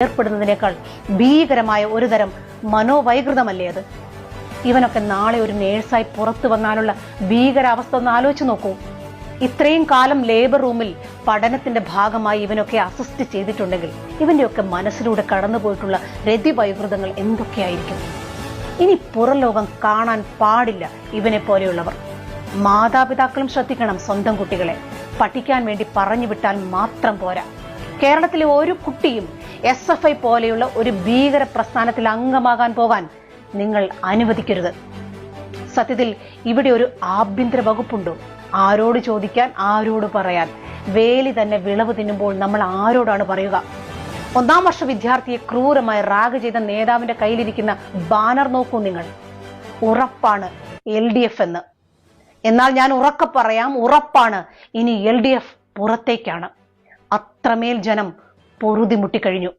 ഏർപ്പെടുന്നതിനേക്കാൾ ഭീകരമായ ഒരു തരം മനോവൈകൃതമല്ലേ അത്? ഇവനൊക്കെ നാളെ ഒരു നേഴ്സായി പുറത്തു വന്നാലുള്ള ഭീകരാവസ്ഥ ഒന്ന് ആലോചിച്ച് നോക്കൂ. ഇത്രയും കാലം ലേബർ റൂമിൽ പഠനത്തിന്റെ ഭാഗമായി ഇവനൊക്കെ അസിസ്റ്റ് ചെയ്തിട്ടുണ്ടെങ്കിൽ ഇവന്റെയൊക്കെ മനസ്സിലൂടെ കടന്നുപോയിട്ടുള്ള രതിവൈകൃതങ്ങൾ എന്തൊക്കെയായിരിക്കും? ഇനി പുറം ലോകം കാണാൻ പാടില്ല ഇവനെ പോലെയുള്ളവർ. മാതാപിതാക്കളും ശ്രദ്ധിക്കണം സ്വന്തം കുട്ടികളെ. പഠിക്കാൻ വേണ്ടി പറഞ്ഞു വിട്ടാൽ മാത്രം പോരാ. കേരളത്തിലെ ഒരു കുട്ടിയും SFI പോലെയുള്ള ഒരു ഭീകര പ്രസ്ഥാനത്തിൽ അംഗമാകാൻ പോകാൻ നിങ്ങൾ അനുവദിക്കരുത്. സത്യത്തിൽ ഇവിടെ ഒരു ആഭ്യന്തര വകുപ്പുണ്ടോ? ആരോട് ചോദിക്കാൻ, ആരോട് പറയാൻ? വേലി തന്നെ വിളവ് തിന്നുമ്പോൾ നമ്മൾ ആരോടാണ് പറയുക? 1ാം വർഷ വിദ്യാർത്ഥിയെ ക്രൂരമായി റാഗ് ചെയ്ത നേതാവിന്റെ കയ്യിലിരിക്കുന്ന ബാനർ നോക്കൂ നിങ്ങൾ. ഉറപ്പാണ് LDF എന്ന്. എന്നാൽ ഞാൻ ഉറക്കെ പറയാം, ഉറപ്പാണ് ഇനി LDF പുറത്തേക്കാണ്. അത്രമേൽ ജനം പൊറുതിമുട്ടിക്കഴിഞ്ഞു.